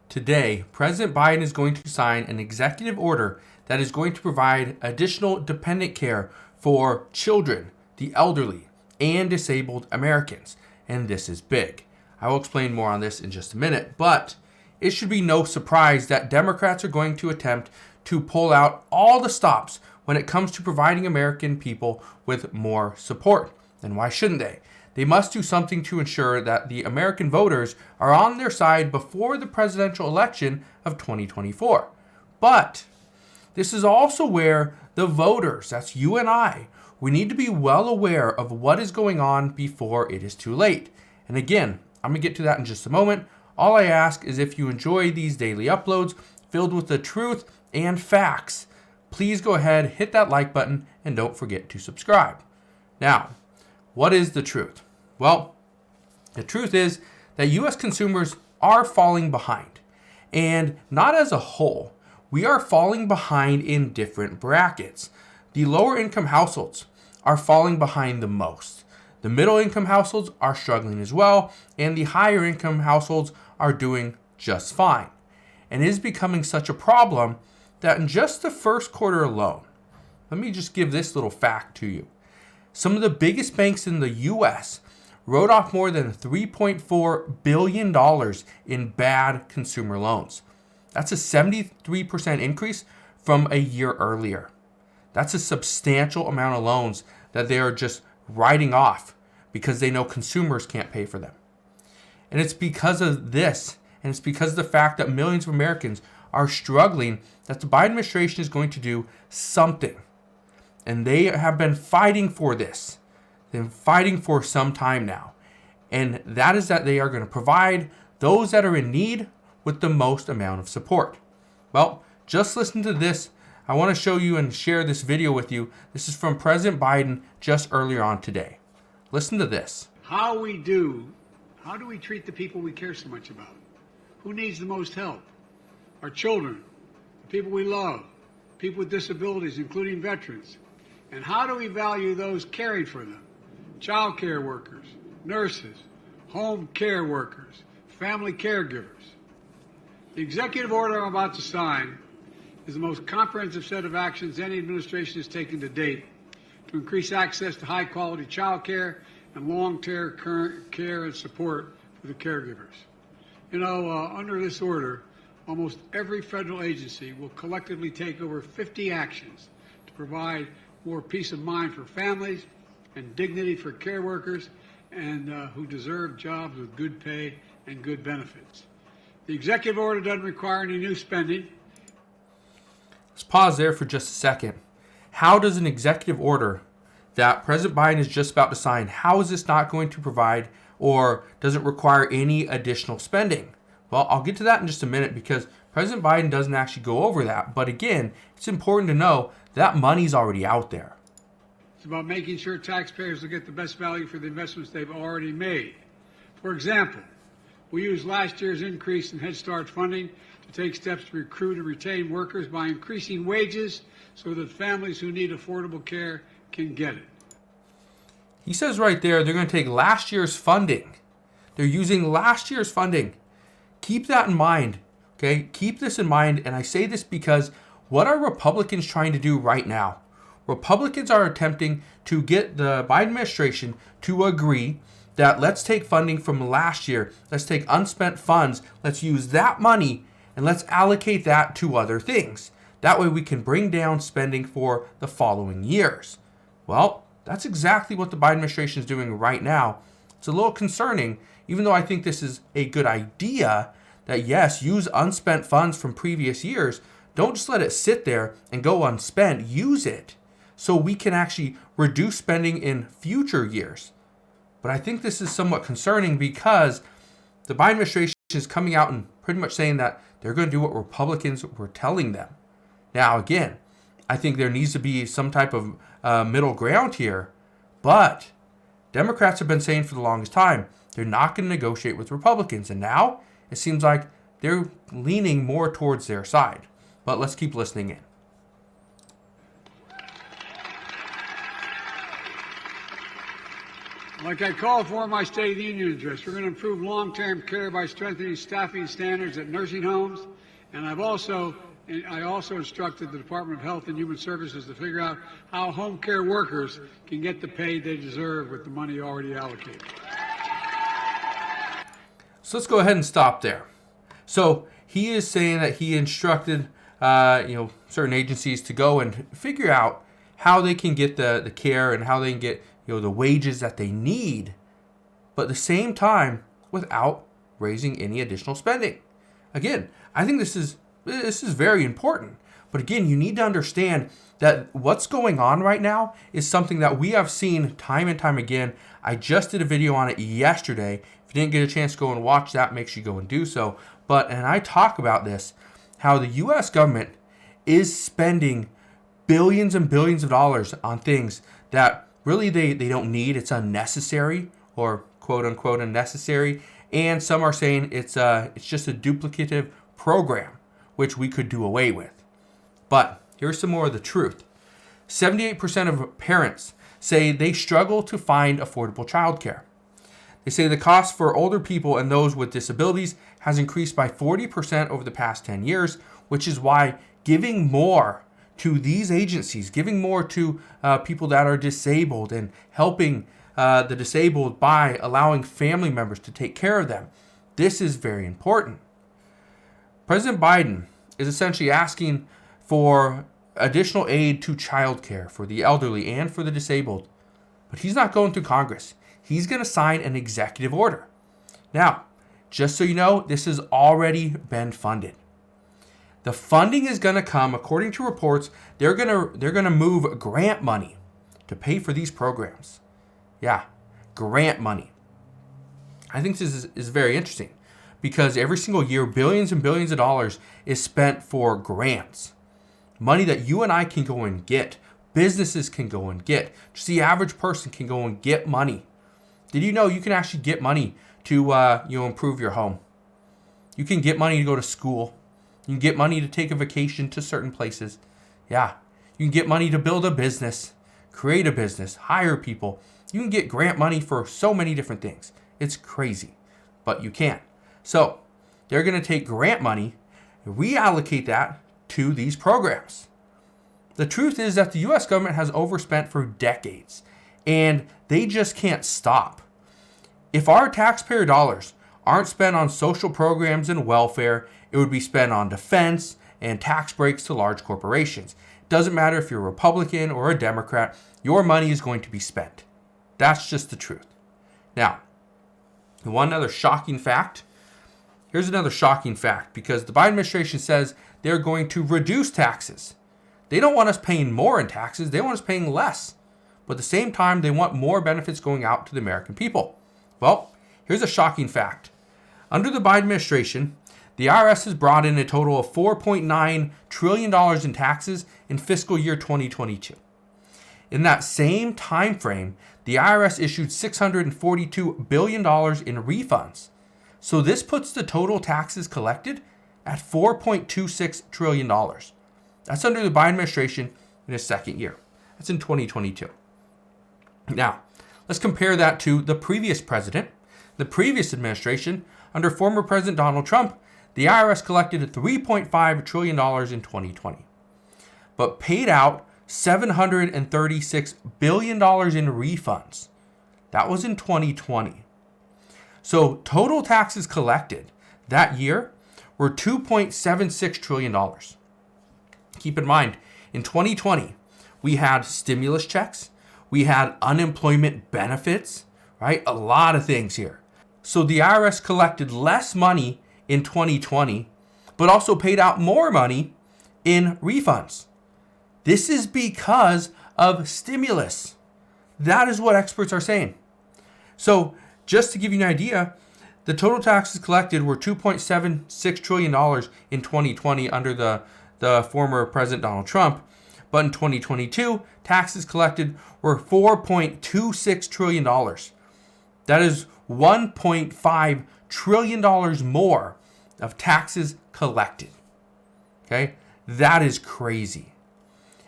Today, President Biden is going to sign an executive order that is going to provide additional dependent care for children, the elderly, and disabled Americans. And this is big. I will explain more on this in just a minute, but it should be no surprise that Democrats are going to attempt to pull out all the stops when it comes to providing American people with more support. And why shouldn't they? They must do something to ensure that the American voters are on their side before the presidential election of 2024. But this is also where the voters, that's you and I, we need to be well aware of what is going on before it is too late. And again, I'm going to get to that in just a moment. All I ask is if you enjoy these daily uploads filled with the truth and facts, please go ahead, hit that like button, and don't forget to subscribe. Now, what is the truth? Well, the truth is that U.S. consumers are falling behind. And not as a whole. We are falling behind in different brackets. The lower income households are falling behind the most. The middle income households are struggling as well, and the higher income households are doing just fine. And it is becoming such a problem that in just the first quarter alone, let me just give this little fact to you. Some of the biggest banks in the U.S. wrote off more than $3.4 billion in bad consumer loans. That's a 73% increase from a year earlier. That's a substantial amount of loans that they are just writing off because they know consumers can't pay for them. And it's because of this, and it's because of the fact that millions of Americans are struggling, that the Biden administration is going to do something. And they have been fighting for this. They've been fighting for some time now. And that is that they are going to provide those that are in need with the most amount of support. Well, just listen to this. I want to show you and share this video with you. This is from President Biden just earlier on today. Listen to this. How do we treat the people we care so much about? Who needs the most help? Our children, the people we love, people with disabilities, including veterans. And how do we value those caring for them? Child care workers, nurses, home care workers, family caregivers. The executive order I'm about to sign is the most comprehensive set of actions any administration has taken to date to increase access to high-quality child care and long-term care and support for the caregivers. You know, under this order, almost every federal agency will collectively take over 50 actions to provide more peace of mind for families and dignity for care workers and who deserve jobs with good pay and good benefits. The executive order doesn't require any new spending. Let's pause there for just a second. How does an executive order that President Biden is just about to sign, how is this not going to provide or does it require any additional spending? Well, I'll get to that in just a minute because President Biden doesn't actually go over that. But again, it's important to know that money's already out there. It's about making sure taxpayers will get the best value for the investments they've already made. For example, we used last year's increase in Head Start funding to take steps to recruit and retain workers by increasing wages so that families who need affordable care can get it. He says right there, they're going to take last year's funding. They're using last year's funding. Keep that in mind, okay? Keep this in mind, and I say this because what are Republicans trying to do right now? Republicans are attempting to get the Biden administration to agree that let's take funding from last year, let's take unspent funds, let's use that money, and let's allocate that to other things. That way we can bring down spending for the following years. Well, that's exactly what the Biden administration is doing right now. It's a little concerning, even though I think this is a good idea, that yes, use unspent funds from previous years. Don't just let it sit there and go unspent. Use it so we can actually reduce spending in future years. But I think this is somewhat concerning because the Biden administration is coming out and pretty much saying that they're going to do what Republicans were telling them. Now, again, I think there needs to be some type of middle ground here. But Democrats have been saying for the longest time, they're not going to negotiate with Republicans. And now it seems like they're leaning more towards their side. But let's keep listening in. Like I called for in my State of the Union address, we're going to improve long-term care by strengthening staffing standards at nursing homes, and I also instructed the Department of Health and Human Services to figure out how home care workers can get the pay they deserve with the money already allocated. So let's go ahead and stop there. So he is saying that he instructed, certain agencies to go and figure out how they can get the care and how they can get, the wages that they need, but at the same time without raising any additional spending. Again, I think this is very important. But again, you need to understand that what's going on right now is something that we have seen time and time again. I just did a video on it yesterday. If you didn't get a chance to go and watch that, make sure you go and do so. And I talk about this, how the U.S. government is spending billions and billions of dollars on things that really they don't need. It's unnecessary, or quote unquote unnecessary. And some are saying it's just a duplicative program, which we could do away with. But here's some more of the truth. 78% of parents say they struggle to find affordable childcare. They say the cost for older people and those with disabilities has increased by 40% over the past 10 years, which is why giving more to these agencies, giving more to people that are disabled and helping the disabled by allowing family members to take care of them. This is very important. President Biden is essentially asking for additional aid to childcare for the elderly and for the disabled, but he's not going through Congress. He's going to sign an executive order. Now, just so you know, this has already been funded. The funding is going to come, according to reports, they're going to move grant money to pay for these programs. Yeah, grant money. I think this is very interesting because every single year, billions and billions of dollars is spent for grants. Money that you and I can go and get. Businesses can go and get. Just the average person can go and get money. Did you know you can actually get money to improve your home? You can get money to go to school. You can get money to take a vacation to certain places. Yeah. You can get money to build a business, create a business, hire people. You can get grant money for so many different things. It's crazy, but you can. So they're going to take grant money, reallocate that to these programs. The truth is that the U.S. government has overspent for decades, and they just can't stop. If our taxpayer dollars aren't spent on social programs and welfare, it would be spent on defense and tax breaks to large corporations. It doesn't matter if you're a Republican or a Democrat, your money is going to be spent. That's just the truth. Now, one other shocking fact. Here's another shocking fact, because the Biden administration says they're going to reduce taxes. They don't want us paying more in taxes. They want us paying less. But at the same time, they want more benefits going out to the American people. Well, here's a shocking fact. Under the Biden administration, the IRS has brought in a total of $4.9 trillion in taxes in fiscal year 2022. In that same time frame, the IRS issued $642 billion in refunds. So this puts the total taxes collected at $4.26 trillion. That's under the Biden administration in his second year. That's in 2022. Now, let's compare that to the previous president. The previous administration, under former President Donald Trump, the IRS collected $3.5 trillion in 2020, but paid out $736 billion in refunds. That was in 2020. So total taxes collected that year were $2.76 trillion. Keep in mind, in 2020, we had stimulus checks, we had unemployment benefits, right? A lot of things here. So the IRS collected less money in 2020, but also paid out more money in refunds. This is because of stimulus. That is what experts are saying. So just to give you an idea, the total taxes collected were $2.76 trillion in 2020 under the former President Donald Trump. But in 2022, taxes collected were $4.26 trillion. That is $1.5 trillion more of taxes collected. Okay? That is crazy.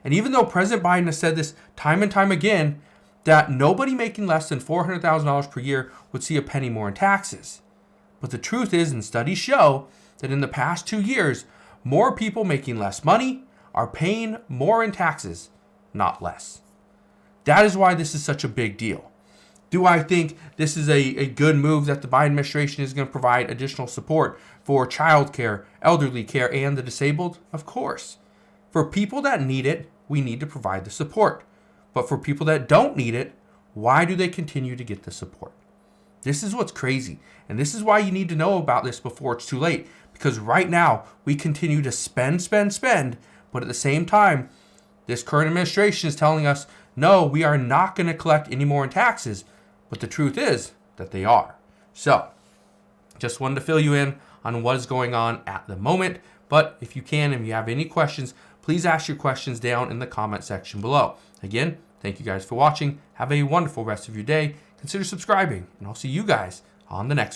And even though President Biden has said this time and time again, that nobody making less than $400,000 per year would see a penny more in taxes. But the truth is, and studies show, that in the past 2 years, more people making less money are paying more in taxes, not less. That is why this is such a big deal. Do I think this is a good move that the Biden administration is going to provide additional support for child care, elderly care, and the disabled? Of course. For people that need it, we need to provide the support. But for people that don't need it, why do they continue to get the support? This is what's crazy. And this is why you need to know about this before it's too late. Because right now, we continue to spend. But at the same time, this current administration is telling us, no, we are not going to collect any more in taxes. But the truth is that they are. So, just wanted to fill you in on what is going on at the moment. But if you can, and if you have any questions, please ask your questions down in the comment section below. Again, thank you guys for watching. Have a wonderful rest of your day. Consider subscribing, and I'll see you guys on the next one.